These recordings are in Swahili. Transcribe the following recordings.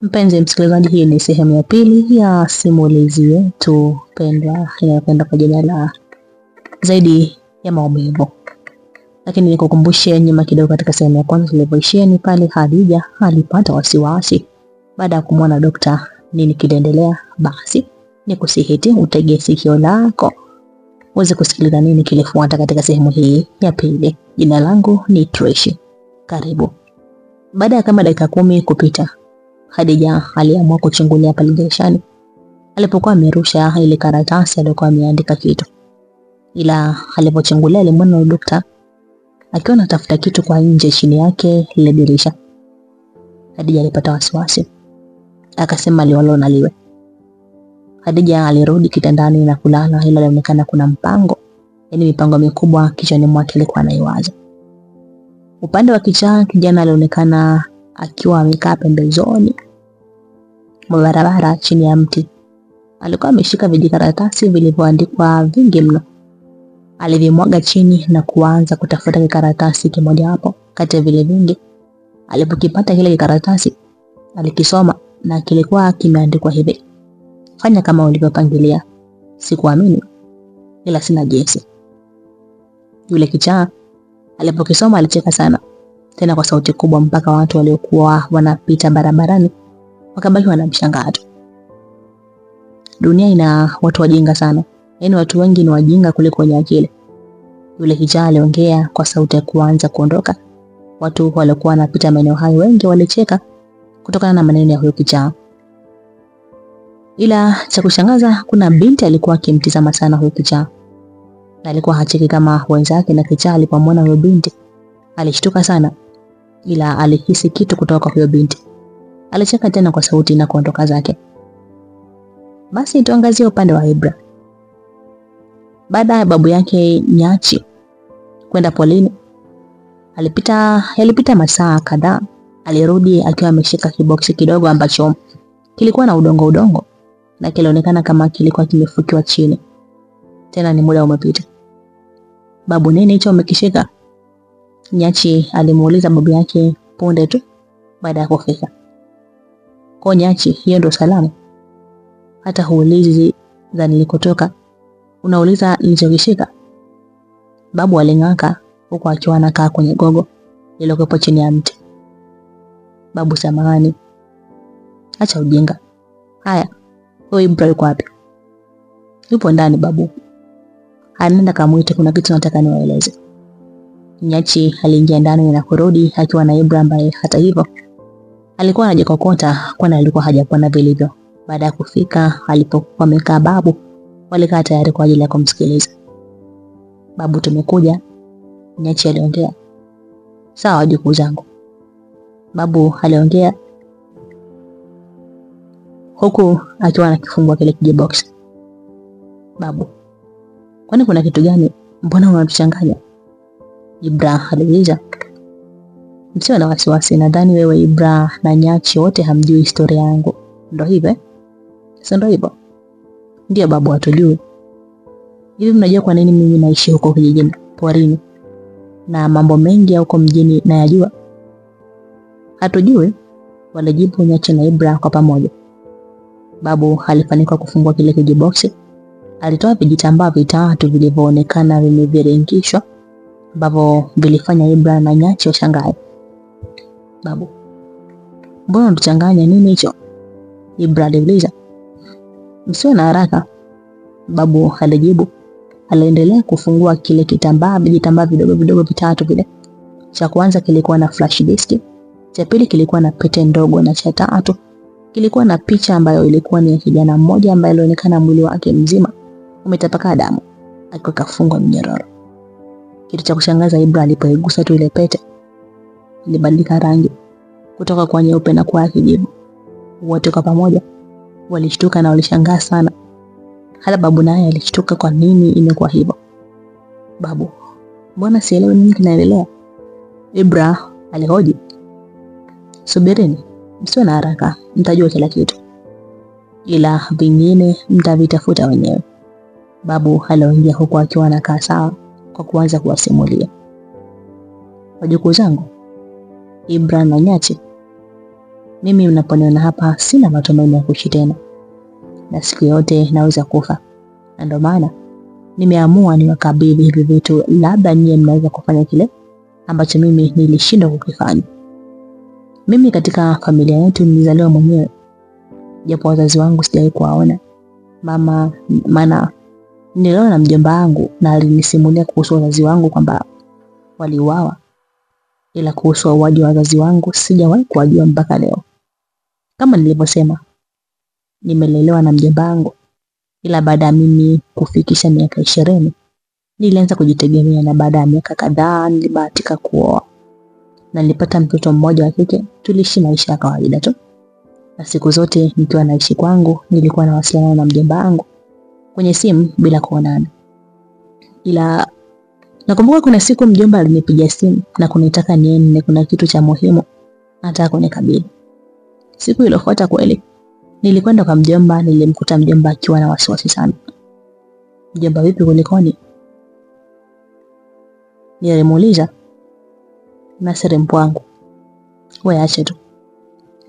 Mpenzi msikilizaji, hii ni sehemu ya pili ya simulizi yetu pendwa inayokwenda kwa jina la Zaidi ya Maumivu. Lakini nikukumbushe nyuma kidogo, katika sehemu ya kwanza tulivyoishia ni pale Khadija alipata wasiwasi baada ya kumwona dokta. Nini kiliendelea? Basi nikusihiti utege sikio lako uweze kusikiliza nini kilifuata katika sehemu hii ya pili. Jina langu ni Trishi. Karibu. Baada ya kama dakika 10 kupita, Khadija aliamua kuchungulia pale dirishani alipokuwa amerusha ile karatasi aliyokuwa ameandika kitu. Ila alipochungulia alimwona dokta akiwa anatafuta kitu kwa nje chini yake ile dirisha. Khadija alipata wasiwasi, akasema liwalo na liwe. Khadija alirudi kitandani na kulala, ila ilionekana kuna mpango, yaani mipango mikubwa kichwani mwake alikuwa anaiwaza. Upande wa kichaa, kijana alionekana akiwa amekaa pembezoni mwa barabara chini ya mti. Alikuwa ameshika vijikaratasi vilivyoandikwa vingi mno. Alivimwaga chini na kuanza kutafuta kikaratasi kimoja hapo kati ya vile vingi. Alipokipata kile kikaratasi, alikisoma na kilikuwa kimeandikwa hivi: fanya kama ulivyopangilia. Sikuamini, ila sina jinsi. Yule kichaa alipokisoma alicheka sana, tena kwa sauti kubwa, mpaka watu waliokuwa wanapita barabarani wakabaki wanamshangaa tu. Dunia ina watu wajinga sana, yaani watu wengi ni wajinga kuliko wenye akili. Yule kichaa aliongea kwa sauti ya kuanza kuondoka. Watu waliokuwa wanapita maeneo hayo wengi walicheka kutokana na maneno ya huyo kichaa. Ila cha kushangaza, kuna binti alikuwa akimtizama sana huyo kichaa. Na alikuwa hacheki kama wenzake, na kichaa alipomwona huyo binti alishtuka sana, ila alihisi kitu kutoka kwa huyo binti. Alicheka tena kwa sauti na kuondoka zake. Basi tuangazie upande wa Ibra. Baada ya babu yake Nyachi kwenda polini, yalipita masaa kadhaa. Alirudi akiwa ameshika kiboksi kidogo ambacho kilikuwa na udongo na kilionekana kama kilikuwa kimefukiwa chini. Tena ni muda umepita. Babu, nini hicho umekishika? Nyachi alimuuliza babu yake punde tu baada ya kufika. Kwa Nyachi, hiyo ndo salamu? Hata huulizi za nilikotoka, unauliza nilichokishika? Babu aling'aka huku akiwa anakaa kwenye gogo lililokuwa chini ya mti. Babu, samahani, acha ujinga. Haya, wewe Ibra yuko wapi? Yupo ndani babu. Anaenda kamuite, kuna kitu nataka niwaeleze. Nyachi aliingia ndani na kurudi akiwa na Ibra, ambaye hata hivyo alikuwa anajikokota kwani alikuwa hajapona vilivyo. Baada ya kufika alipokuwa amekaa babu, walikaa tayari kwa ajili ya kumsikiliza. Babu, tumekuja, Nyachi aliongea. Sawa wajukuu zangu, babu aliongea huku akiwa anakifungua kile kijibox. Babu, kwani kuna kitu gani? Mbona unatuchanganya? Ibra aliuliza. Msiwe na wasiwasi, nadhani wewe Ibra na Nyachi wote hamjui historia yangu. Ndio hivyo? Sasa ndio hivyo. Ndio babu, hatujui. Hivi mnajua kwa nini mimi naishi huko kijijini porini na mambo mengi ya huko mjini nayajua? Hatujui, walijibu Nyachi na Ibra kwa pamoja. Babu alifanikiwa kufungua kile kijiboksi. Alitoa vijitambaa vitatu vilivyoonekana vimeviringishwa, ambavyo vilifanya Ibra na Nyachi washangae. Babu, mbona unachanganya nini hicho? Ibra aliuliza. Msiwe na haraka, babu alijibu. Aliendelea kufungua kile vijitambaa vidogo vitatu vile. Cha kwanza kilikuwa na flash disk, cha pili kilikuwa na pete ndogo, na cha tatu kilikuwa na picha ambayo ilikuwa ni ya kijana mmoja ambaye alionekana mwili wake mzima umetapakaa damu akiwa kafungwa mnyororo. Kitu cha kushangaza, Ibra alipoigusa tu ile pete ilibadilika rangi kutoka kwa nyeupe na kuwa kijivu. Wote kwa pamoja walishtuka na walishangaa sana. Hata babu naye alishtuka, kwa nini imekuwa hivyo? Babu, mbona sielewi nini kinaendelea? Ibra alihoji. Subirini, msiwe na haraka, mtajua kila kitu, ila vingine mtavitafuta wenyewe. Babu aliongea huku akiwa anakaa sawa kwa kuanza kuwasimulia. Wajukuu zangu, Ibra na Nyachi, Mimi mnaponiona hapa sina matumaini ya kuishi tena, na siku yote naweza kufa. Na ndio maana nimeamua niwakabidhi hivi vitu, labda nyie mnaweza kufanya kile ambacho mimi nilishindwa kukifanya. Mimi katika familia yetu nilizaliwa mwenyewe, japo wazazi wangu sijawahi kuwaona. Maana niliona na mjomba wangu na alinisimulia kuhusu wazazi wangu kwamba waliuawa, ila kuhusu wauaji wa wazazi wangu sijawahi kuwajua mpaka leo. Kama nilivyosema, nimelelewa na mjomba wangu, ila baada ya mimi kufikisha miaka 20 nilianza kujitegemea, na baada ya miaka kadhaa nilibahatika kuoa na nilipata mtoto mmoja wa kike. Tuliishi maisha ya kawaida tu, na siku zote nikiwa naishi kwangu nilikuwa nawasiliana na mjomba wangu kwenye simu bila kuonana. Ila nakumbuka kuna siku mjomba alinipigia simu na kunitaka niende, kuna kitu cha muhimu nataka kunikabidhi. Siku iliyofuata kweli nilikwenda kwa mjomba, nilimkuta mjomba akiwa na wasiwasi sana. "Mjomba, vipi, kulikoni?" Nilimuuliza. "Nasere mpwangu, wewe acha tu.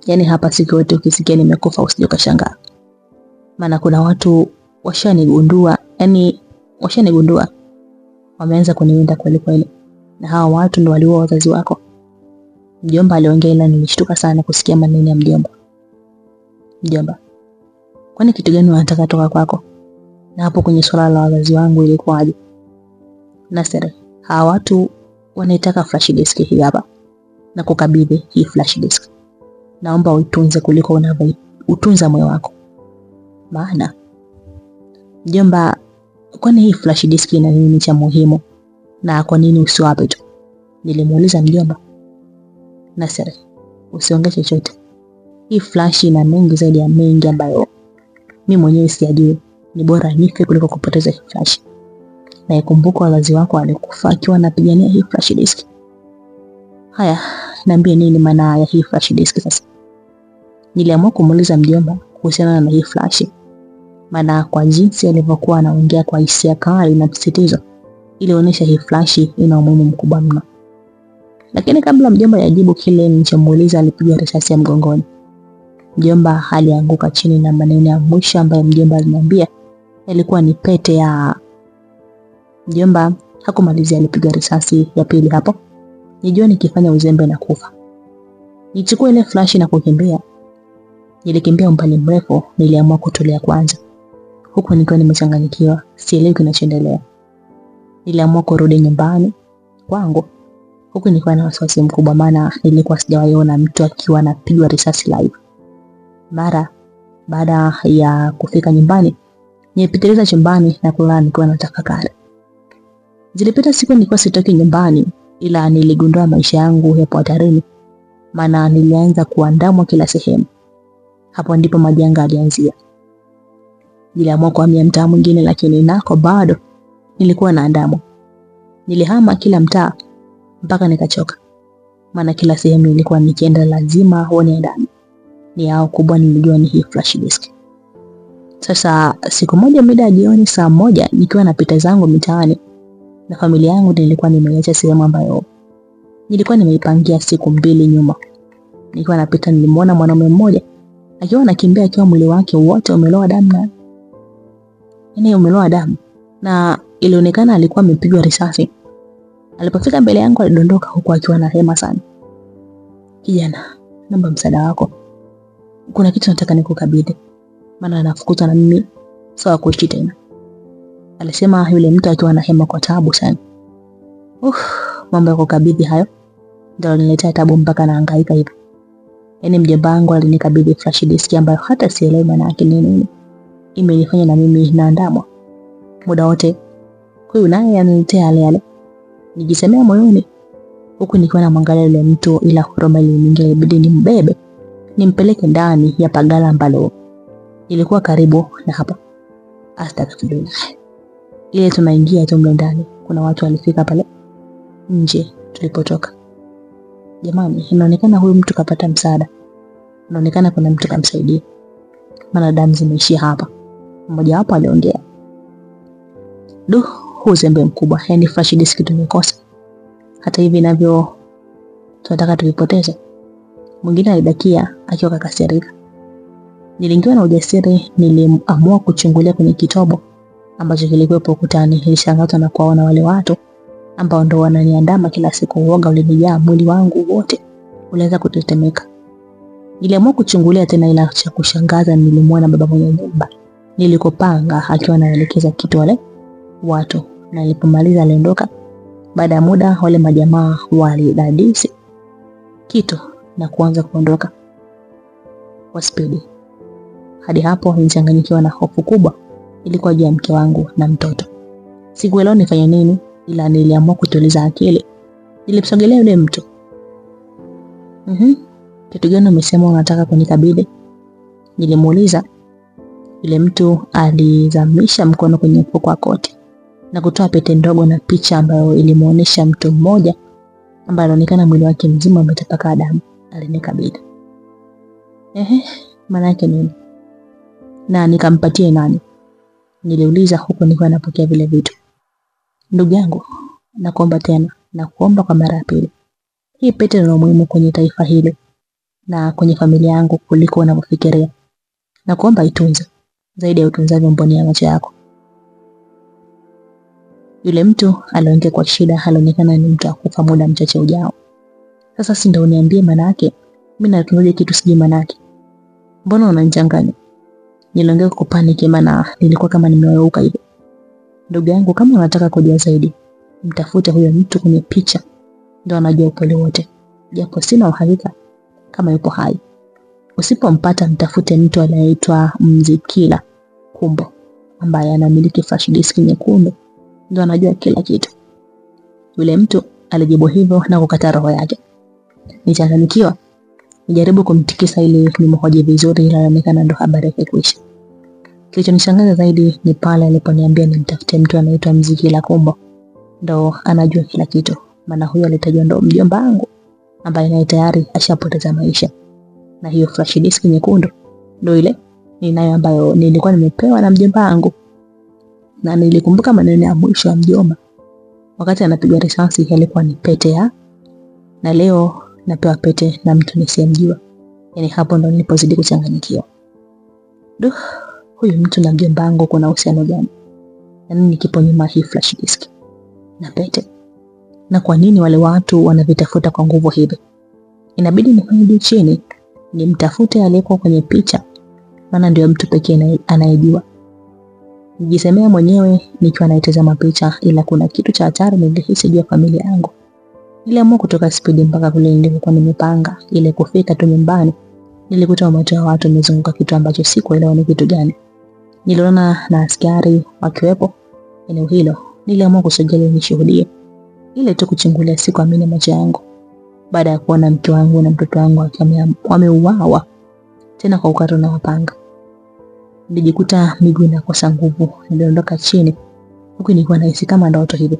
Yaani hapa siku yote ukisikia nimekufa usije ukashangaa. Maana kuna watu washanigundua, wameanza kuniwinda kweli kweli. Na hawa watu ndio waliua wazazi wako." Mjomba aliongea, ila nilishtuka sana kusikia maneno ya mjomba. "Mjomba, kwani kitu gani unataka toka kwako? Na hapo kwenye swala la wazazi wangu ilikuwaje?" "Nasere, hawa watu wanaitaka flash disk hii hapa, na kukabidhi hii flash disk. Naomba uitunze kuliko unavyotunza moyo wako." "Maana?" "Mjomba, kwani hii flash disk ina nini cha muhimu, na kwa nini usiwape tu?" Nilimuuliza mjomba. "Nasere, usiongee chochote. Hii flash ina mengi zaidi ya mengi ambayo mimi mwenyewe sijajui. Ni bora nife kuliko kupoteza hii flash. Na ikumbuke wazazi wako walikufa akiwa anapigania hii flash disk. Haya, niambie nini maana ya hii flash disk sasa?" Niliamua kumuuliza mjomba kuhusiana na hii flash, maana kwa jinsi alivyokuwa anaongea kwa hisia kali na msisitizo, ilionyesha hii flash ina umuhimu mkubwa mno. Lakini kabla mjomba yajibu kile nilichomuuliza, alipigwa risasi ya mgongoni. Mjomba alianguka chini, na maneno ya mwisho ambayo mjomba aliniambia yalikuwa ni pete ya mjomba. Hakumalizia, alipigwa risasi ya pili hapo. Nijua nikifanya uzembe na kufa. Nichukua ile flash na kukimbia. Nilikimbia umbali mrefu, niliamua kutulia kwanza. Huku nikiwa nimechanganyikiwa, sielewi kinachoendelea. Niliamua kurudi nyumbani kwangu, huku nikiwa na wasiwasi mkubwa, maana nilikuwa sijawahi ona mtu akiwa anapigwa risasi live. Mara baada ya kufika nyumbani, nilipitiliza chumbani na kulala nikiwa natafakari. Zilipita siku nilikuwa sitoki nyumbani, ila niligundua maisha yangu yapo hatarini, maana nilianza kuandamwa kila sehemu. Hapo ndipo majanga yalianzia. Niliamua kuhamia mtaa mwingine, lakini nako bado nilikuwa naandamwa. Nilihama kila mtaa mpaka nikachoka, maana kila sehemu nilikuwa nikienda lazima huone ndani. Ni yao kubwa nilijua ni hii flash disk. Sasa siku moja mida ya jioni saa 1, nikiwa napita zangu mitaani na familia yangu, nilikuwa nimeiacha sehemu ambayo nilikuwa nimeipangia siku 2 nyuma. Nikiwa napita, nilimwona mwanaume mmoja akiwa anakimbia akiwa mwili wake wote umeloa damu, na ilionekana alikuwa amepigwa risasi. Alipofika mbele yangu alidondoka huku akiwa na hema sana. "Kijana, naomba msaada wako. Kuna kitu nataka nikukabidhi, maana nafukuta na mimi sawa kuishi tena," alisema yule mtu akiwa na hema kwa taabu sana. Mambo ya kukabidhi hayo ndio niletea taabu mpaka nahangaika hivi. Yaani mjomba wangu alinikabidhi flash disk ambayo hata sielewi maana yake nini. Imenifanya na mimi naandamwa muda wote. Huyu naye ananiletea yale. Nijisemea moyoni, huku nikiwa namwangalia yule mtu, ila huruma iliniingia, ibidi nimbebe nimpeleke ndani ya pagala ambalo ilikuwa karibu na hapo. Astaghfirullah. Ile tunaingia tu ndani, kuna watu walifika pale nje tulipotoka. Jamani, inaonekana huyu mtu kapata msaada. Inaonekana kuna mtu kamsaidia, maana damu zimeishia hapa. Mmoja wapo aliongea. Uzembe mkubwa, yani flash disk tumekosa. Hata hivi navyo tunataka tulipoteze. mwingine alidakia akiwa kakasirika. Niliingiwa na ujasiri, niliamua kuchungulia kwenye kitobo ambacho kilikuwepo ukutani. Nilishangazwa na kuwaona wale watu ambao ndo wananiandama kila siku. Uoga ulinijaa, mwili wangu wote ulianza kutetemeka. Niliamua kuchungulia tena, ila cha kushangaza nilimwona baba mwenye nyumba nilikopanga akiwa anaelekeza kitu wale watu, na nilipomaliza aliondoka. Baada ya muda wale majamaa walidadisi kitu na kuanza kuondoka kwa spidi. Hadi hapo nilichanganyikiwa na hofu kubwa ilikuwa juu ya mke wangu na mtoto. Sikuelewa nifanye nini, ila niliamua kutuliza akili. Nilimsogelea yule mtu. Kitu gani umesema unataka kunikabidhi? Nilimuuliza. Yule mtu alizamisha mkono kwenye mfuko wa koti na kutoa pete ndogo na picha ambayo ilimuonesha mtu mmoja ambaye anaonekana mwili wake mzima umetapakaa damu. Alinikabidhi. Maana yake nini? Na nikampatie nani? Niliuliza huko nikiwa napokea vile vitu. Ndugu yangu, nakuomba tena, nakuomba kwa mara ya pili. Hii pete ni muhimu kwenye taifa hili na kwenye familia yangu kuliko unavyofikiria. Nakuomba itunze zaidi ya utunzavyo mboni ya macho yako. Yule mtu aliongea kwa shida, alionekana ni mtu akufa muda mchache ujao. Sasa si ndio uniambie maana yake? Mimi natunzaje kitu sijui maana yake? Mbona unanichanganya? Niliongea kwa panic, maana nilikuwa kama nimeweuka hivi. Ndugu yangu, kama unataka kujua zaidi, mtafute huyo mtu kwenye picha, ndio anajua ukweli wote. Japo sina uhakika kama yupo hai. Usipompata mtafute mtu anayeitwa Mzikila Kumbo ambaye anamiliki flash disk nyekundu, ndio anajua kila kitu. Yule mtu alijibu hivyo na kukata roho yake. Nichanganyikiwa, nijaribu kumtikisa ili nimhoji vizuri, ila inaonekana ndo habari yake kuisha. Kilichonishangaza zaidi ni pale aliponiambia nimtafute mtu anaitwa Mzikila Kumbo, ndo anajua kila kitu. Maana huyo alitajwa ndo mjomba wangu ambaye naye tayari ashapoteza maisha. Na hiyo flash disk nyekundu ndo ile ninayo ambayo nilikuwa nimepewa na mjomba wangu. Na nilikumbuka maneno ya mwisho ya mjomba wakati anapiga risasi alikuwa ni pete ya, na leo napewa pete na mtu nisiyemjua. Yaani hapo ndo nilipozidi kuchanganyikiwa. Huyu mtu na mjomba wangu kuna uhusiano gani? Na nini kipo nyuma hii flash disk na pete? Na kwa nini wale watu wanavitafuta kwa nguvu hivi? Inabidi nifanye juu chini nimtafute aliyekuwa kwenye picha, maana ndio mtu pekee anayejua. Nijisemea mwenyewe nikiwa naitazama picha, ila kuna kitu cha hatari nilihisi juu ya familia yangu. Niliamua kutoka spidi mpaka kule nilikokuwa nimepanga. Ile kufika tu nyumbani nilikuta umati wa watu umezunguka kitu ambacho sikuelewa ni kitu gani. Niliona na askari wakiwepo eneo hilo. Niliamua kusogea nishuhudie. Ile tu kuchungulia, sikuamini macho yangu. Baada ya kuona mke wangu na mtoto wangu wameuawa tena kwa ukatili na mapanga, nilijikuta miguu inakosa nguvu. Niliondoka chini huku nilikuwa nahisi kama ndoto hivi.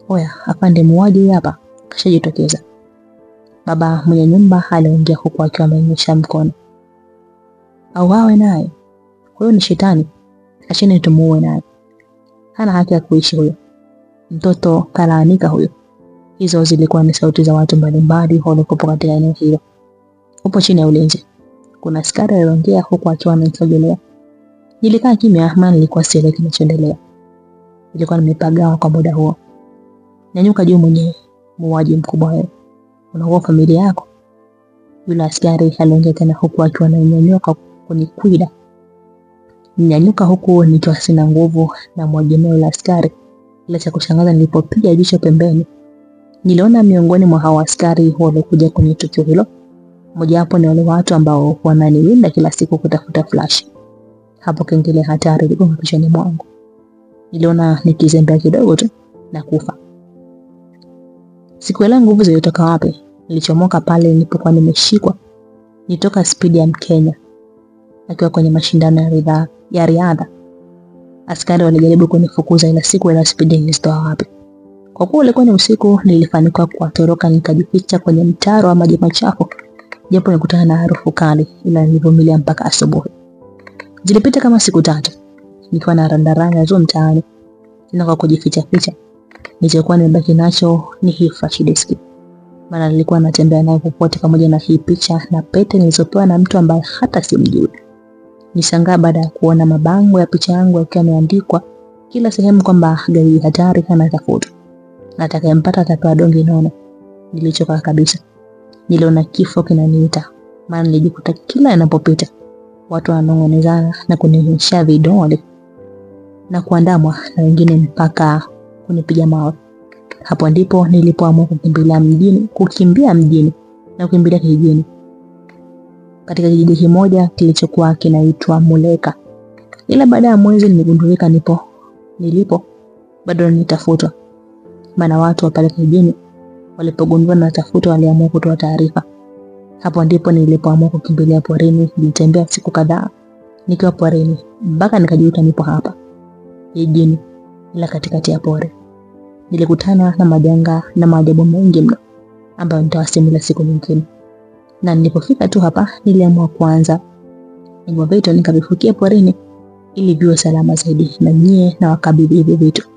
Oya, afande muuaji hapa kashajitokeza. Baba mwenye nyumba aliongea huku akiwa amenyosha mkono. Auawe naye? Huyo ni shetani. Acheni tumuue naye. Hana haki ya kuishi huyo. Mtoto kalaanika huyo. Hizo zilikuwa ni sauti za watu mbalimbali waliokuwa katika eneo hilo. Upo chini ya ulinzi. Kuna askari aliongea huku akiwa ananisogelea. Nilikaa kimya, maana nilikuwa sielewi kinachoendelea. Nilikuwa nimepagawa kwa muda huo. Nyanyuka juu mwenyewe, muuaji mkubwa wewe. Unaua familia yako? Yule askari aliongea tena huku akiwa ananyanyuka kwenye kwida. Ninyanyuka huku nikiwa sina nguvu na mwagemeo la askari. Ila cha kushangaza, nilipopiga jicho pembeni, niliona miongoni mwa hao askari waliokuja kwenye tukio hilo, mmoja wapo ni wale watu ambao wananiwinda kila siku kutafuta flash. Hapo kengele hatari iligonga kichwani mwangu. Niliona nikizembea kidogo tu na kufa. Sikuelewa nguvu zilitoka wapi. Nilichomoka pale nilipokuwa nimeshikwa. Nitoka spidi ya Mkenya akiwa kwenye mashindano ya riadha. Askari walijaribu kunifukuza, ila sikuelewa spidi nilitoa wapi. Kwa kuwa ilikuwa ni usiku, nilifanikiwa kuwatoroka nikajificha kwenye mtaro wa maji machafu. Japo nikutana na harufu kali, ila nilivumilia mpaka asubuhi. Zilipita kama siku 3 nikiwa na randaranga zo mtaani, na kwa kujificha ficha. Nilichokuwa nimebaki nacho ni hii flash disk. maana nilikuwa natembea naye popote pamoja na hii picha na pete nilizopewa na mtu ambaye hata simjui. Nishangaa baada ya kuona mabango ya picha yangu yakiwa yameandikwa kila sehemu kwamba gari hatari anatafutwa. Na atakayempata atapewa donge nono. Nilichoka kabisa. Niliona kifo kinaniita. Maana nilijikuta kila ninapopita watu wananong'onezana na kunionyesha vidole na kuandamwa na wengine mpaka kunipiga mawe. Hapo ndipo nilipoamua kukimbia mjini na kukimbilia kijijini. Katika kijiji kimoja kilichokuwa kinaitwa Muleka. Ila baada ya mwezi niligundulika nilipo bado nitafutwa. Maana watu wa pale kijijini walipogundua natafutwa waliamua kutoa taarifa. Hapo ndipo nilipoamua kukimbilia porini. Nilitembea siku kadhaa nikiwa porini mpaka nikajuta nipo hapa kijijini, ila katikati ya pori. Nilikutana na majanga na maajabu mengi mno ambayo nitawasimulia siku nyingine. Na nilipofika tu hapa niliamua kuanza hivyo vitu nikavifukia porini ili viwe salama zaidi, na nyie na wakabidhi hivi vitu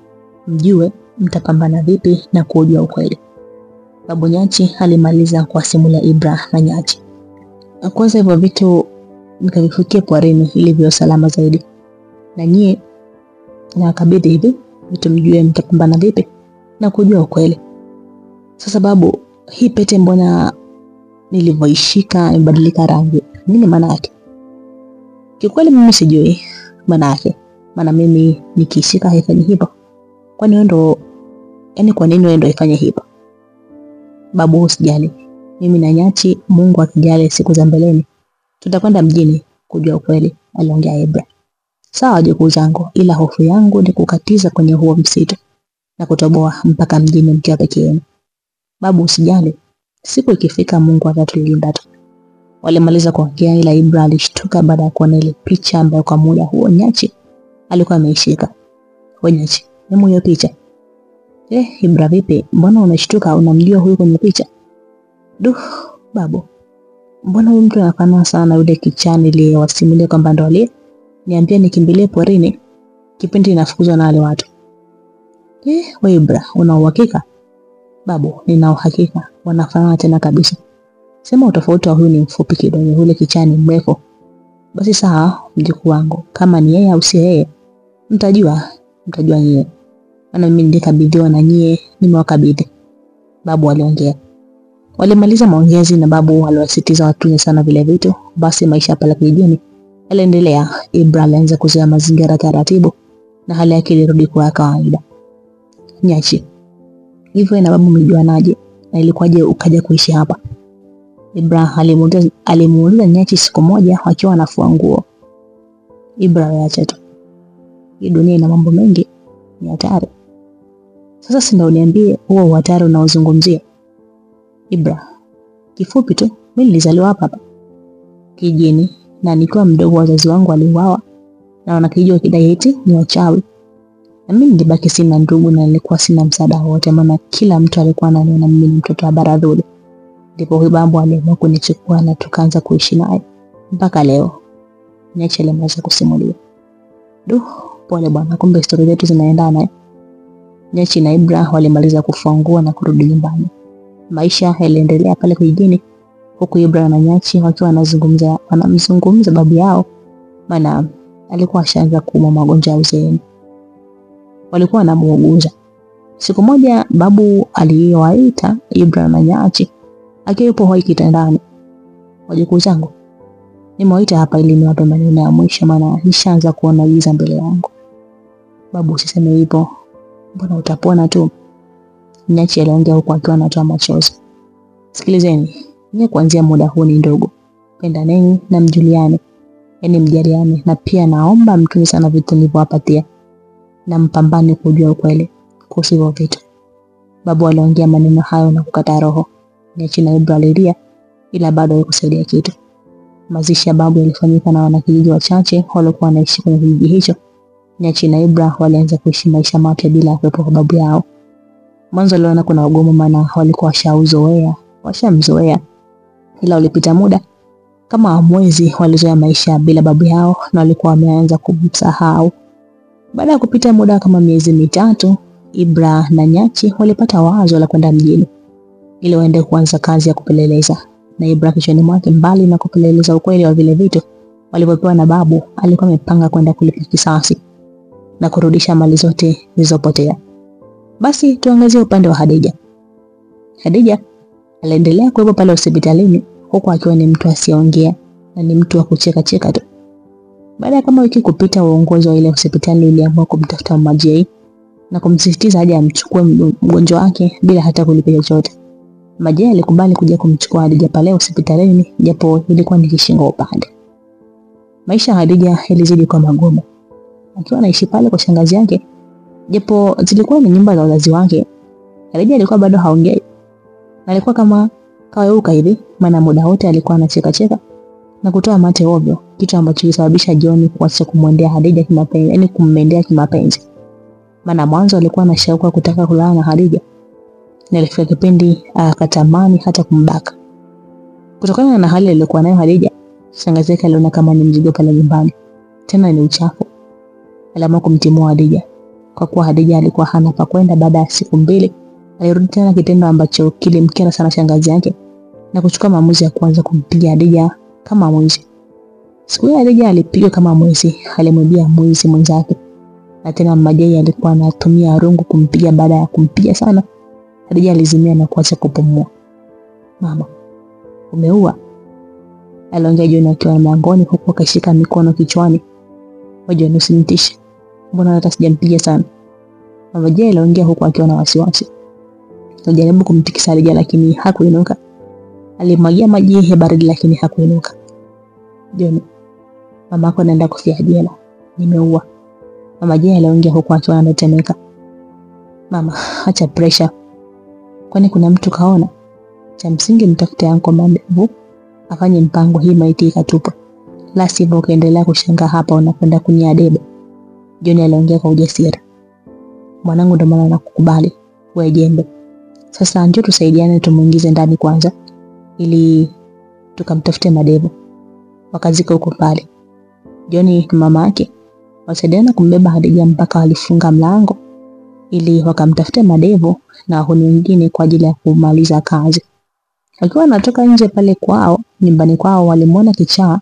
mjue mtapambana vipi na kujua ukweli. Babu Nyachi alimaliza kuwasimulia Ibra na Nyachi. Kwanza hivyo vitu nikavifukia porini ili viwe salama zaidi, na nyie na wakabidhi hivi vitu mjue mtapambana vipi na kujua ukweli. Sasa babu, hii pete mbona nilivyoishika imebadilika rangi? Nini maana yake? Kikweli mimi sijui maana yake. Maana mimi nikishika haifanyi hivyo. Kwani wewe ndo kwa nini wewe ndo ifanye hivyo? Babu usijali. Mimi na Nyachi, Mungu akijali siku za mbeleni tutakwenda mjini kujua ukweli, aliongea Ibra. Sawa wajukuu zangu, ila hofu yangu ni kukatiza kwenye huo msitu na kutoboa mpaka mjini mkiwa peke yenu. Babu usijali. Siku ikifika Mungu atatulinda tu. Walimaliza kuongea ila Ibra alishtuka baada ya kuona ile picha ambayo kwa muda huo Nyachi alikuwa ameishika. Wewe Nyachi, hebu hiyo picha. Ibra vipi? Mbona unashtuka? Unamjua huyu kwenye picha? Babu. Mbona huyu mtu anafanana sana yule kichani aliyewasimulia kwamba ndo aliye niambia nikimbilie porini kipindi inafukuzwa na wale watu. Wewe Ibra, una uhakika? Babu, nina uhakika wanafanana tena kabisa. Sema utofauti wa huyu ni mfupi kidogo, yule kichani mrefu. Basi sawa mjukuu wangu, kama ni yeye au si yeye mtajua nyie. Maana mimi nilikabidhiwa na nyie nimewakabidhi. Babu aliongea. Walimaliza maongezi na babu aliwasitiza watunze sana vile vitu. Basi maisha pale kijijini yaliendelea. Ibra alianza kuzoea mazingira taratibu na hali yake ilirudi kuwa kawaida. Nyachi, hivyo na babu mlijuanaje na ilikuwaje ukaja kuishi hapa? Ibra alimuuliza Nyachi siku moja wakiwa wanafua nguo. Ibra acha tu. Hii dunia ina mambo mengi, ni hatari. Sasa si ndio uniambie huo hatari unaozungumzia? Ibra, kifupi tu, mimi nilizaliwa hapa kijijini na nikiwa mdogo wazazi wangu waliuawa na wanakijiji wakidai eti ni wachawi. Na mimi nilibaki sina ndugu na nilikuwa sina msaada wote, maana kila mtu alikuwa ananiona mimi ni mtoto wa baradhuli. Ndipo huyu babu aliamua kunichukua na tukaanza kuishi naye mpaka leo. Nyachi alimaliza kusimulia. Pole bwana, kumbe historia zetu zinaendana. Nyachi na Ibra walimaliza kufua nguo na kurudi nyumbani. Maisha yaliendelea pale kijijini huku Ibra na Nyachi wakiwa wanamzungumza babu yao, maana alikuwa ashaanza kuumwa magonjwa ya uzeeni. Walikuwa wanamuuguza. Siku moja babu aliwaita Ibra na Nyachi akiwa yupo hoi kitandani. Wajukuu zangu, nimewaita hapa ili niwape maneno ya mwisho, maana nishaanza kuona giza mbele yangu. Babu usiseme hivyo. Mbona utapona tu? Nyachi aliongea huku akiwa anatoa machozi. Sikilizeni, nyie kuanzia muda huu ni ndogo. Pendaneni na mjuliane. Mjaliane, na pia naomba mtunze sana vitu nilivyowapatia. Na mpambane kujua ukweli kuhusu hivyo vitu. Babu aliongea maneno hayo na kukata roho. Nyachi na Ibra alilia ila bado haikusaidia kitu. Mazishi ya babu yalifanyika na wanakijiji wachache waliokuwa wanaishi kwenye kijiji hicho. Nyachi na Ibra walianza kuishi maisha mapya bila kuwepo kwa babu yao. Mwanzo waliona kuna ugumu, maana walikuwa washamzoea. Ila ulipita muda kama mwezi walizoea maisha bila babu yao na walikuwa wameanza kumsahau. Baada ya kupita muda kama miezi mitatu, Ibra na Nyachi walipata wazo la kwenda mjini. ili waende kuanza kazi ya kupeleleza. Na Ibra kichwani mwake, mbali na kupeleleza ukweli wa vile vitu walivyopewa na babu, alikuwa amepanga kwenda kulipa kisasi na kurudisha mali zote zilizopotea. Basi tuangazie upande wa Hadija. Hadija aliendelea kuwepo pale hospitalini huku akiwa ni mtu asiyeongea na ni mtu wa kucheka cheka tu. Baada ya kama wiki kupita, uongozi wa ile hospitali uliamua kumtafuta Mama J na kumsisitiza aje amchukue mgonjwa wake bila hata kulipa chochote. Mama J alikubali kuja kumchukua Hadija pale hospitalini, japo ilikuwa ni kishingo upande. Maisha ya Hadija yalizidi kwa magumu. Akiwa anaishi pale kwa shangazi yake, japo zilikuwa ni nyumba za wazazi wake, Hadija alikuwa bado haongei. Alikuwa kama kaweuka hivi, maana muda wote alikuwa anacheka cheka na kutoa mate ovyo, kitu ambacho kilisababisha John kuacha kumwendea Hadija kimapenzi, yani kummendea kimapenzi. Maana mwanzo alikuwa na shauku kutaka kulala na Hadija, na ilifika kipindi akatamani hata kumbaka. Kutokana na hali aliyokuwa nayo Hadija, shangazi yake aliona kama ni mzigo pale nyumbani, tena ni uchafu. Aliamua kumtimua Hadija. Kwa kuwa Hadija alikuwa hana pa kwenda, baada ya siku 2 alirudi tena, kitendo ambacho kilimkera sana shangazi yake na kuchukua maamuzi ya kuanza kumpiga Hadija kama mwizi. Siku hiyo Hadija alipigwa kama mwizi, alimwibia mwizi mwenzake. Na tena Mama J alikuwa anatumia rungu kumpiga. Baada ya kumpiga sana, Hadija alizimia na kuacha kupumua. "Mama, umeua?" aliongea John akiwa mlangoni huku akashika mikono kichwani. "Wewe usinitishe. Mbona hata sijampiga sana?" Mama J aliongea huku akiwa na wasiwasi. Alijaribu kumtikisa Hadija lakini hakuinuka. Alimwagia maji ya baridi lakini hakuinuka. "John, mama yako anaenda kufia jela. Nimeua." Mama J aliongea huku akiwa anatetemeka. "Mama, acha pressure. Kwani kuna mtu kaona? Cha msingi mtafute yanko Mandevu afanye mpango, hii maiti ikatupa. La sivyo ukaendelea kushangaa hapa unakwenda kuniadebe." John aliongea kwa ujasiri. "Mwanangu, ndo maana nakukubali. Wewe jembe. Sasa njoo tusaidiane tumuingize ndani kwanza ili tukamtafute Madevu. Wakazika huko pale." John na mama yake wasaidiana kumbeba Hadija mpaka walifunga mlango ili wakamtafute Madevu na wahuni wengine kwa ajili ya kumaliza kazi. Akiwa anatoka nje pale kwao, nyumbani kwao, walimuona kichaa,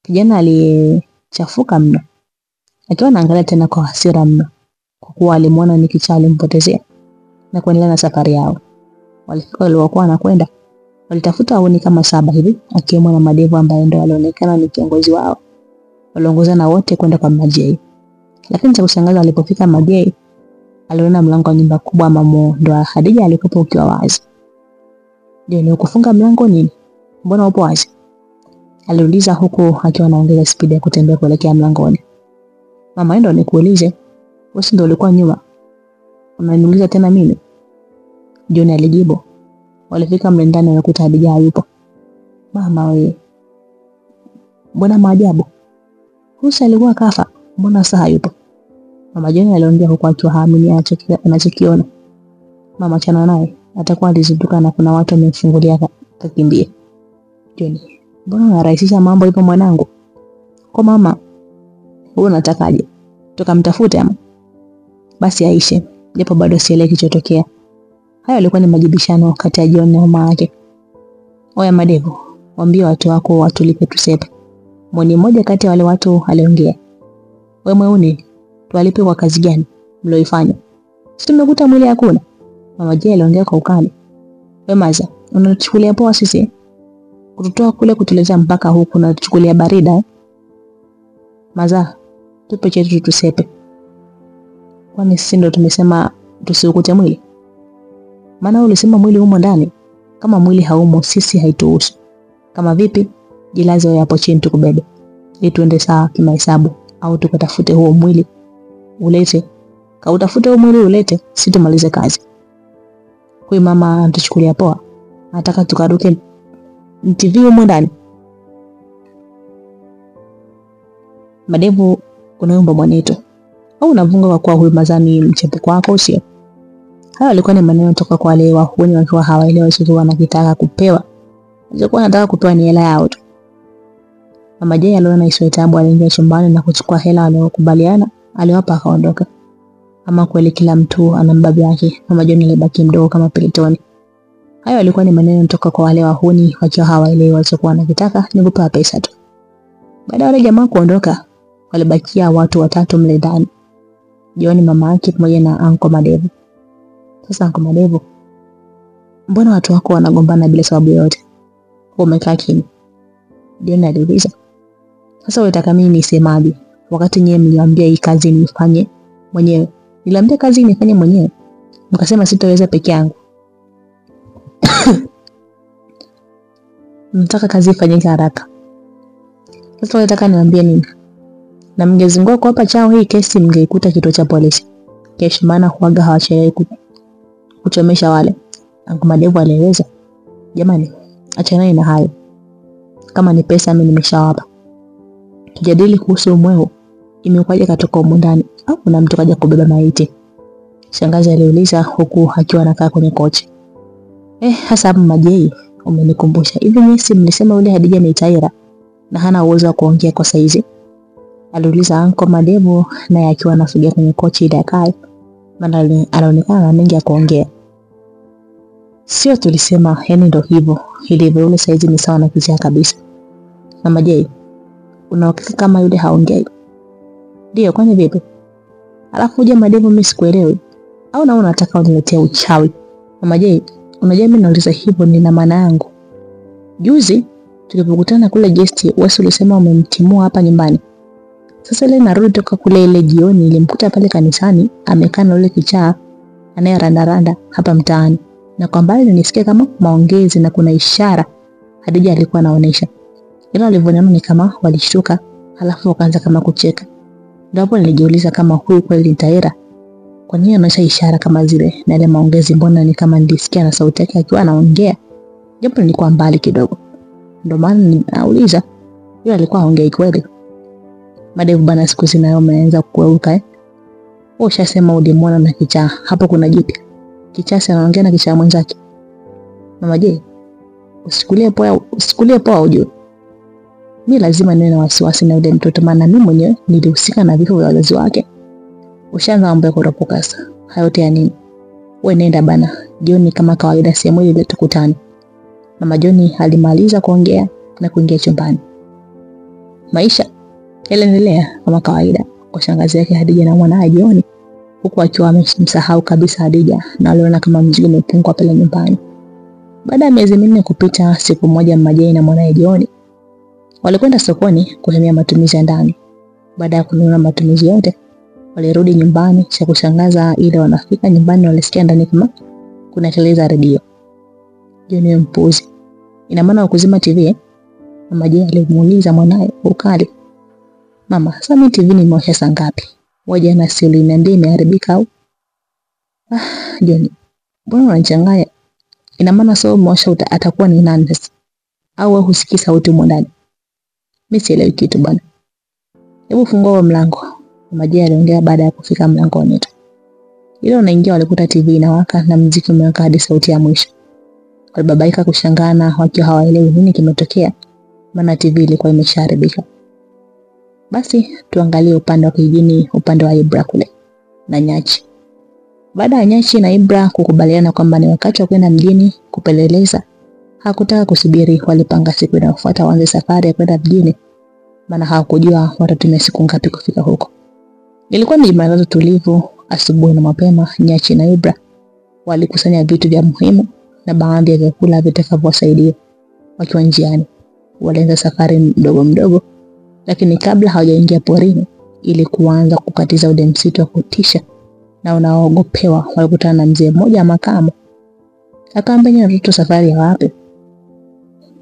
kijana aliyechafuka mno. Akiwa anaangalia tena kwa hasira mno, kwa kuwa alimuona ni kichaa alimpotezea na kuendelea na safari yao. Walifika waliokuwa wanakwenda, walitafuta wahuni kama 7 hivi, akiwemo na Madevu ambaye ndo alionekana ni kiongozi wao. Waliongozana wote kwenda kwa Mama J. Lakini cha kushangaza, alipofika Mama J, aliona mlango wa nyumba kubwa mamo ndo Hadija alikuwa ukiwa wazi. "Je, ni kufunga mlango nini? Mbona upo wazi?" aliuliza huku akiwa anaongeza spidi ya kutembea kuelekea mlangoni. "Mama, ndo nikuulize, wewe ndio ulikuwa nyuma. Unaniuliza tena mimi?" John alijibu. Walifika mle ndani wakakuta Hadija hayupo. "Mama wewe, mbona maajabu? Husa alikuwa kafa, mbona sasa hayupo?" Mama John aliongea huku akiwa haamini anachokiona. "Mama, chana naye, atakuwa alizinduka na kuna watu wamemfungulia kakimbia." "John, mbona unarahisisha mambo hivyo mwanangu? Kwa mama, wewe unatakaje? Tukamtafute ama?" "Basi aishe, japo bado sielewi kilichotokea." Hayo yalikuwa ni majibishano kati ya John na mama yake. "Oya Madevu, waambie watu wako watulipe tusepe." Mmoja kati ya wale watu aliongea. "Wewe mweuni, tuwalipe kwa kazi gani mlioifanya? Sisi tumekuta mwili hakuna." Mama J aliongea kwa ukali. "Wewe Maza, unatuchukulia poa sisi? Kututoa kule kutuleza mpaka huku na tuchukulia barida? Maza, tupe chetu tusepe. Kwani sisi ndo tumesema tusiukute mwili? Maana ulisema mwili umo ndani. Kama mwili haumo sisi haituhusu. Kama vipi? Jilaze wewe hapo chini tukubebe. Ili tuende sawa kimahesabu, au tukatafute huo mwili ulete. Kautafute huo mwili ulete, sisi tumalize kazi." Huyu mama anatuchukulia poa. Anataka tukaruke TV humo ndani. "Madevu, unaomba mwanetu au unavunga kwa kuwa huyu Mazani mchepuko wako sio?" Hayo alikuwa ni maneno toka kwa wale wahuni wakiwa hawaelewi sisi wanakitaka kupewa. Alichokuwa anataka kupewa ni hela yao tu. Mama J aliona isiwe taabu, aliingia chumbani na kuchukua hela waliokubaliana, aliwapa akaondoka. Ama kweli kila mtu ana mbabu yake. Mama John alibaki mdogo kama pelitoni. Hayo yalikuwa ni maneno kutoka kwa wale wahuni wakiwa hawaelewi walichokuwa wanakitaka ni kupewa pesa tu. Baada ya wale jamaa kuondoka, walibakia watu watatu mle ndani. John, mama yake pamoja na Uncle Madevu. Sasa Uncle Madevu, mbona watu wako wanagombana bila sababu yoyote? Umekaa kimya. John aliuliza. Sasa unataka mimi nisemaje wakati nyewe mliambia hii kazi nifanye mwenyewe? Niliambia kazi nifanye mwenyewe. Mkasema sitaweza peke yangu. Mtaka kazi ifanyike haraka. Sasa unataka niwaambie nini? Na mngezungua kwa hapa chao hii kesi mngeikuta kituo cha polisi. Kesho maana huaga hawachelewi kuchomesha wale. Uncle Madevu alieleza. Jamani, achana na hayo. Kama ni pesa mimi nimeshawapa. Tujadili kuhusu mweo. Imekuwaje katoka huko ndani au kuna mtu kaja kubeba maiti? Shangazi aliuliza huku akiwa anakaa kwenye kochi. Hasa Majei, umenikumbusha. Hivi nyinyi mlisema yule Hadija ni Taira na hana uwezo wa kuongea kwa saizi? Aliuliza Uncle Madevu naye akiwa anasogea kwenye kochi ile akae. Maana anaonekana na mengi ya kuongea. Sio tulisema, yani ndio hivyo. Ilivyo yule saizi ni sawa na kichaa kabisa. Mama Jay, unaokika kama yule haongei? Ndio, kwani vipi? Alafu uje Madevu mimi sikuelewi. Au na unataka uniletea uchawi? Mama Jay, unajua mimi nauliza hivyo nina maana yangu. Juzi tulipokutana kule guest, wewe ulisema umemtimua hapa nyumbani. Sasa ile narudi toka kule ile jioni nilimkuta pale kanisani amekaa na yule kichaa anayerandaranda hapa mtaani. Na kwa mbali nilisikia kama maongezi na kuna ishara Hadija alikuwa anaonesha. Ila alivyoniona ni kama walishtuka, halafu wakaanza kama kucheka. Ndio hapo nilijiuliza kama huyu kweli ni Taira. Kwa nini anaonyesha ishara kama zile na ile maongezi, mbona ni kama nilisikia na sauti yake akiwa anaongea. Japo nilikuwa mbali kidogo. Ndio maana ninauliza, yule alikuwa haongei kweli? Madevu bana, siku zinayo umeanza kueuka Wewe ushasema ulimwona na kichaa. Hapo kuna jipya. Kichaa anaongea na kichaa mwenzake. Mama Jay, usikulie poa ujue. Mimi lazima niwe na wasiwasi na yule mtoto, maana mimi mwenyewe nilihusika na vifo vya wazazi wake. Ushaanza mambo ya kuropoka sasa. Hayo yote ya nini? Wewe nenda bana. Jioni kama kawaida sehemu ile tukutane. Mama John alimaliza kuongea na kuingia chumbani. Maisha yaliendelea kama kawaida kwa shangazi yake Hadija na mwanae John, huku akiwa amemsahau kabisa Hadija na aliona kama mzigo umepungua pale nyumbani. Baada ya miezi minne kupita, siku moja Majei na mwanae John walikwenda sokoni kuhamia matumizi ya ndani. Baada ya kununua matumizi yote, walirudi nyumbani. Cha kushangaza, ile wanafika nyumbani walisikia ndani kama kuna kelele redio. John mpuzi, ina maana ukuzima TV? Mama Jay alimuuliza mwanae ukali. Mama, sasa mimi TV nimewasha saa ngapi? Waje na siri niambie imeharibika au? John, mbona unachanganya? Ina maana sio umewasha atakuwa ni nani sasa? Au wewe husikii sauti mwandani? Mimi sielewi kitu bwana. Hebu fungua mlango. Mama Jay aliongea baada ya kufika mlangoni tu. Ile unaingia walikuta TV inawaka na muziki umewaka hadi sauti ya mwisho. Walibabaika kushangana wakiwa hawaelewi nini kimetokea, maana TV ilikuwa imeshaharibika. Basi tuangalie upande wa kijijini, upande wa Ibra kule na Nyachi. Baada ya Nyachi na Ibra kukubaliana kwamba ni wakati wa kwenda mjini kupeleleza, hakutaka kusubiri. Walipanga siku inayofuata waanze safari ya kwenda mjini, maana hawakujua watatumia siku ngapi kufika huko. Ilikuwa ni Jumatatu tulivu. Asubuhi na mapema, Nyachi na Ibra walikusanya vitu vya muhimu na baadhi ya vyakula vitakavyowasaidia. Wakiwa njiani, walianza safari mdogo, lakini kabla hawajaingia porini ili kuanza kukatiza ule msitu wa kutisha na unaogopewa, walikutana na mzee mmoja makamo. Akaambia watoto, safari ya wapi?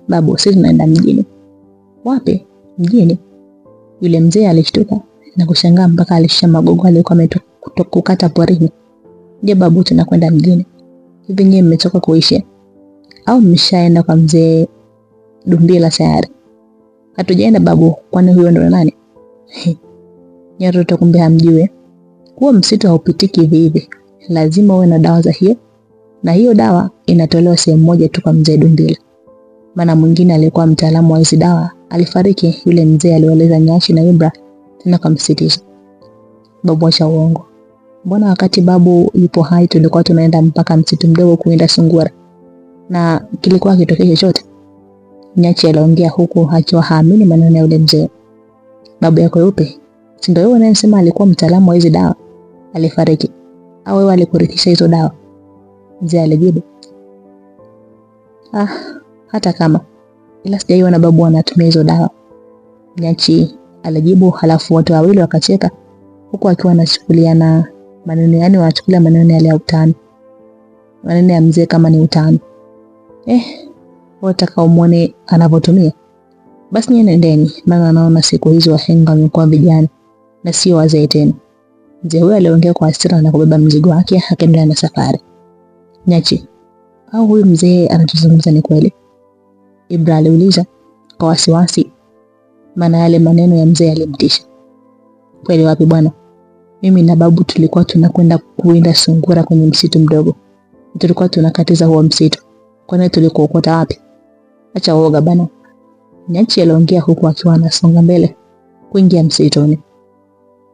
Babu, sisi tunaenda mjini. Wapi? Mjini? Yule mzee alishtuka na kushangaa mpaka alisha magogo alikuwa ametoka kukata porini. Ndio babu, tunakwenda mjini. Hivi nyinyi mmetoka kuishi au mmeshaenda kwa mzee Dumbila sayari? Hatujaenda babu, kwani huyo ndo nani? Nyote tukumbe hamjue. Huo msitu haupitiki hivi. Lazima uwe na dawa za hiyo. Na hiyo dawa inatolewa sehemu moja tu kwa mzee Dumbila. Maana mwingine alikuwa mtaalamu wa hizo dawa alifariki. Yule mzee alieleza Nyachi na Ibra tena kumsitiza. Babu acha uongo. Mbona wakati babu yupo hai tulikuwa tunaenda mpaka msitu mdogo kuenda sungura? na kilikuwa kitokea chochote? Nyachi aliongea huku akiwa haamini maneno ya yule mzee. Babu yako yupi? Si ndio yeye anayesema alikuwa mtaalamu wa hizo dawa? Alifariki au wewe alikurithisha hizo dawa? Mzee alijibu. Hata kama, ila sijaiona babu anatumia hizo dawa. Nyachi alijibu, halafu watu wawili wakacheka huku akiwa anachukuliana maneno, yani wanachukulia maneno yale ya utani. Maneno ya mzee kama ni utani. Wataka umuone anavyotumia. Basi nyinyi nendeni, maana naona siku hizo wahenga wamekuwa vijana na sio wazee tena. Mzee huyo aliongea kwa hasira na kubeba mzigo wake akaendelea na safari. Nyachi, au huyu mzee anatuzungumza ni kweli? Ibra aliuliza kwa wasiwasi, maana yale maneno ya mzee yalimtisha. Kweli wapi bwana? Mimi na babu tulikuwa tunakwenda kuwinda sungura kwenye msitu mdogo. Tulikuwa tunakatiza huo msitu. Kwani tulikookota wapi? Acha uoga bana. Nyachi aliongea huku akiwa anasonga mbele kuingia msituni.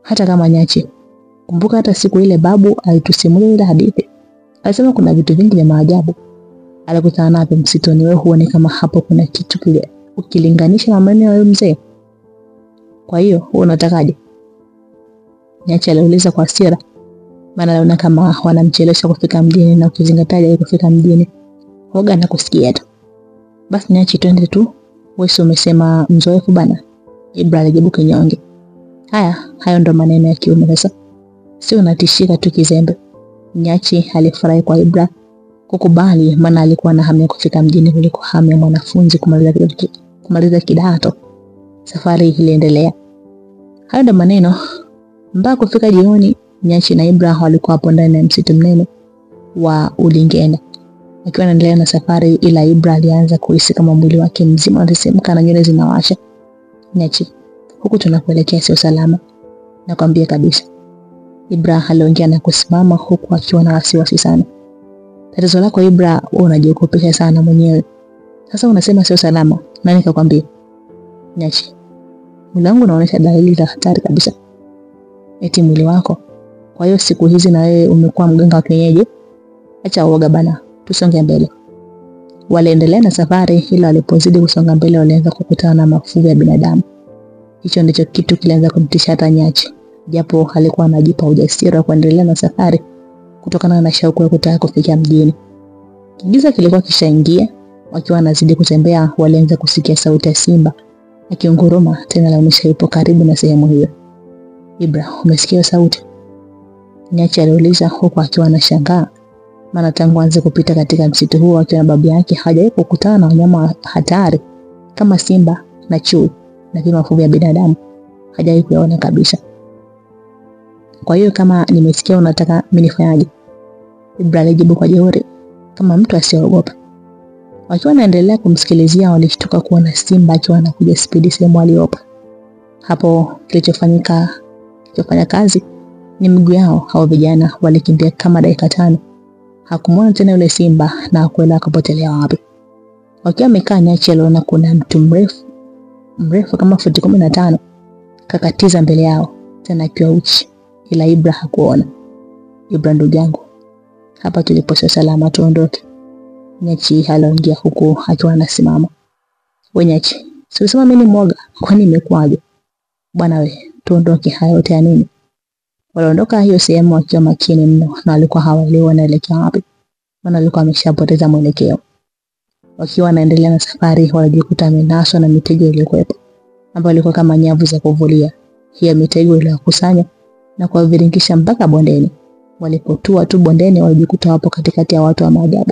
Hata kama Nyachi, kumbuka hata siku ile babu alitusimulia ile hadithi. Alisema kuna vitu vingi vya maajabu alikutana navyo msituni. Wewe huone kama hapo kuna kitu kile ukilinganisha na maneno ya mzee? Kwa hiyo wewe unatakaje? Nyachi aliuliza kwa hasira, maana aliona kama wanamchelewesha kufika mjini, na ukizingatia kufika mjini hoga na kusikia tu. Basi Nyachi, twende tu, wewe umesema mzoefu bana. Ibra alijibu kinyonge. Hayo ndo maneno ya kiume sasa. Sio unatishika tu kizembe. Nyachi alifurahi kwa Ibra kukubali, maana alikuwa na hamu ya kufika mjini kuliko hamu ya mwanafunzi kumaliza kidato. Safari iliendelea. Hayo ndo maneno. Mpaka kufika jioni, Nyachi na Ibra walikuwa hapo ndani ya msitu mnene wa Ulingenda akiwa anaendelea na safari, ila Ibra alianza kuhisi kama mwili wake mzima unasisimka na nywele zinawasha. Nyachi, huku tunakuelekea sio salama, nakwambia kabisa. Ibra aliongea na kusimama huku akiwa na wasiwasi sana. Tatizo lako Ibra, wewe unajiogopesha sana mwenyewe. Sasa unasema sio salama, nani kakwambia? Nyachi, mwili wangu unaonyesha dalili za hatari kabisa. Eti mwili wako? Kwa hiyo siku hizi na wewe umekuwa mganga wa kienyeji? Acha uoga bana, tusonge mbele. Waliendelea na safari, ila walipozidi kusonga mbele walianza kukutana na mafuvu ya binadamu. Hicho ndicho kitu kilianza kumtisha hata Nyachi, japo alikuwa anajipa ujasiri wa kuendelea na safari kutokana na shauku ya kutaka kufikia mjini. Giza kilikuwa kishaingia, wakiwa wanazidi kutembea walianza kusikia sauti ya simba akiunguruma, tena laonyesha yupo karibu na sehemu hiyo. Ibra, umesikia sauti? Nyachi aliuliza huku akiwa anashangaa, maana tangu aanze kupita katika msitu huo akiwa na babu yake hajawahi kukutana na wanyama hatari kama simba na chui na pia mafuvu ya binadamu. Hajawahi kuyaona kabisa. Kwa hiyo kama nimesikia unataka mimi nifanyaje? Ibra alijibu kwa jeuri kama mtu asiogopa. Wakiwa wanaendelea kumsikilizia walishtuka kuona simba akiwa anakuja spidi sehemu aliyopo. Hapo kilichofanya kazi ni miguu yao. Hao vijana walikimbia kama dakika 5. Hakumwona tena yule simba na hakuelewa akapotelea wapi. Wakiwa wamekaa, Nyachi aliona kuna mtu mrefu kama futi 15 kakatiza mbele yao, tena akiwa uchi, ila Ibra hakuona. Ibra, ndugu yangu, hapa tulipo sio salama, tuondoke. Nyachi aliongea huku akiwa anasimama. Wewe Nyachi, si usema mimi ni mwoga, kwani imekuaje? Bwana we, tuondoke, hayo yote ya nini? Waliondoka hiyo sehemu wakiwa makini mno, na walikuwa hawaelewi wanaelekea wapi, maana walikuwa wameshapoteza mwelekeo. Wakiwa wanaendelea na safari walijikuta amenaswa na mitego iliyokuwepo, ambayo ilikuwa kama nyavu za kuvulia. Hiyo mitego iliyokusanya na kuwaviringisha mpaka bondeni. Walipotua tu bondeni walijikuta wapo katikati ya watu wa maajabu,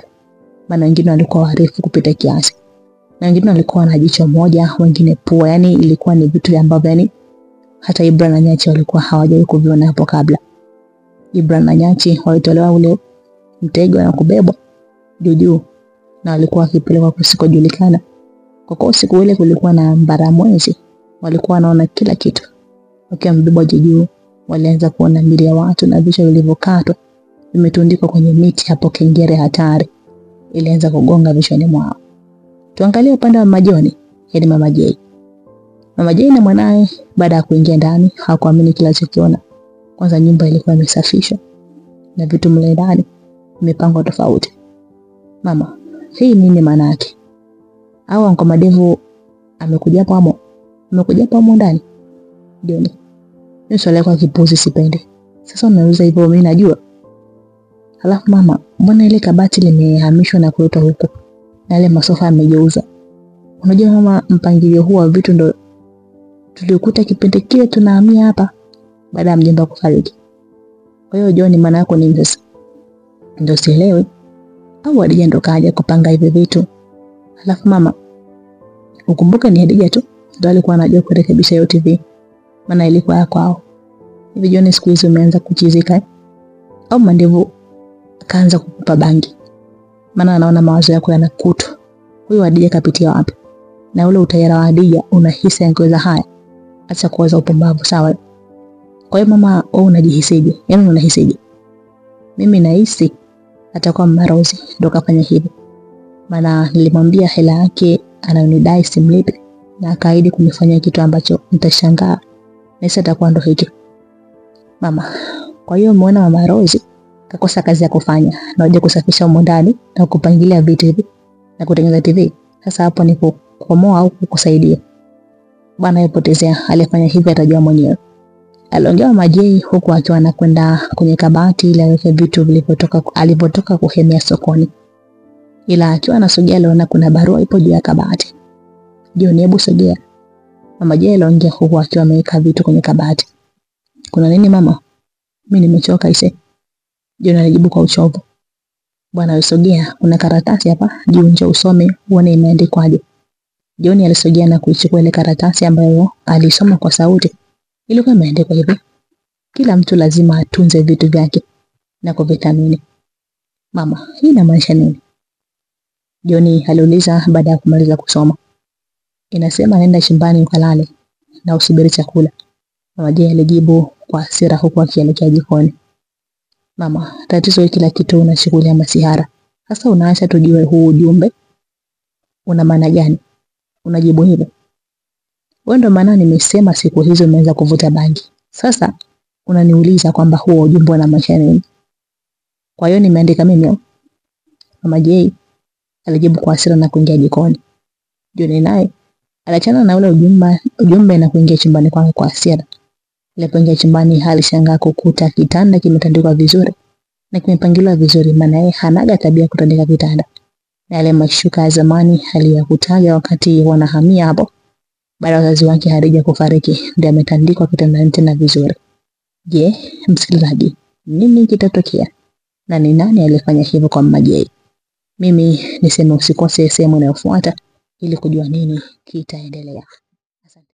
maana wengine walikuwa warefu kupita kiasi, na wengine walikuwa na jicho moja, wengine pua. Yani ilikuwa ni vitu ambavyo hata Ibra na Nyachi walikuwa hawajawahi kuviona hapo kabla. Ibra na Nyachi walitolewa ule mtego na kubebwa juu na walikuwa wakipelekwa kusikojulikana. Kwa kuwa siku ile kulikuwa na mbaramwezi, walikuwa wanaona kila kitu. Wakiwa mbebwa juu, walianza kuona miili ya watu na vichwa vilivyokatwa vimetundikwa kwenye miti. Hapo kengere hatari ilianza kugonga vichwani mwao. Tuangalie upande wa Majoni, yaani Mama Jay. Mama Jay na mwanae baada ya kuingia ndani hawakuamini kila chokiona. Kwanza nyumba ilikuwa imesafishwa na vitu mle ndani vimepangwa tofauti. Mama, hii nini maana yake? Au Anko Madevu amekuja hapo ndani? Joni, ni swali kwa kipuzi sipendi. Sasa unauliza hivyo mimi najua. Halafu mama, mbona ile kabati limehamishwa na kuletwa huko? Na ile masofa yamegeuza. Unajua mama, mpangilio huu wa vitu ndo tulikuta kipindi kile tunahamia hapa baada ya mjomba kufariki. Kwa hiyo Joni, maana yako ni sasa? Ndio sielewi. Au Hadija ndo kaja kupanga hivi vitu? Halafu mama, ukumbuke ni Hadija tu ndio alikuwa anajua kurekebisha hiyo TV. Maana ilikuwa ya kwao. Hivi Joni, siku hizo umeanza kuchizika au Mandevu kaanza kukupa bangi? Maana anaona mawazo yako yanakutu. Huyu Hadija kapitia wapi? Na ule utayara wa Hadija unahisi angeweza haya? Acha kuwaza upumbavu, sawa? Kwa hiyo mama, wewe unajihisije? Yaani unahisije? Mimi nahisi atakuwa Marozi ndo kafanya hivyo. Maana nilimwambia hela yake anayonidai simlipe na akaahidi kunifanyia kitu ambacho nitashangaa. Na sasa atakuwa ndo hicho. Mama, kwa hiyo umeona Mama Rose kakosa kazi ya kufanya na waje kusafisha humo ndani na kupangilia vitu hivi na kutengeneza TV. Sasa hapo ni kukomoa au kukusaidia? Bwana yepotezea, alifanya hivi atajua mwenyewe. Aliongea Mama Jay huku akiwa anakwenda kwenye kabati ili aweke vitu alipotoka kuhemea sokoni. Ila akiwa anasogea aliona kuna barua ipo juu ya kabati. Joni, hebu sogea. Mama Jay aliongea huku akiwa ameweka vitu kwenye kabati. Kuna nini mama? Mimi nimechoka ise. Joni alijibu kwa uchovu. Bwana usogea, kuna karatasi hapa, juu nje usome uone imeandikwaje. Joni alisogea na kuichukua ile karatasi ambayo alisoma kwa sauti. Ilikuwa imeandikwa hivi: kila mtu lazima atunze vitu vyake na kuvithamini. Mama, hii inamaanisha nini? Joni aliuliza baada ya kumaliza kusoma. Inasema nenda shambani ukalale na usubiri chakula. Mama Jay alijibu kwa hasira huku akielekea jikoni. Mama, tatizo kila kitu unashughulia masihara. Sasa unaacha tujue huu ujumbe una maana gani? Unajibu hivyo. Wewe ndo maana nimesema siku hizo umeanza kuvuta bangi. Sasa unaniuliza kwamba huo ujumbe una maana nini? Kwa hiyo nimeandika mimi. Mama Jay alijibu kwa hasira na kuingia jikoni. Joni naye aliachana na ule ujumbe na kuingia chumbani kwake kwa hasira. Alipoingia chumbani alishangaa kukuta kitanda kimetandikwa vizuri na kimepangiliwa vizuri, maana yeye hanaga tabia kutandika kitanda. Na yale mashuka ya zamani aliyakutaga wakati wanahamia hapo baada ya wazazi wake Hadija kufariki ndio ametandikwa kitandani tena vizuri. Je, msikilizaji, nini kitatokea? Na ni nani alifanya hivyo kwa Mama Jay? Mimi niseme usikose sehemu inayofuata ili kujua nini kitaendelea.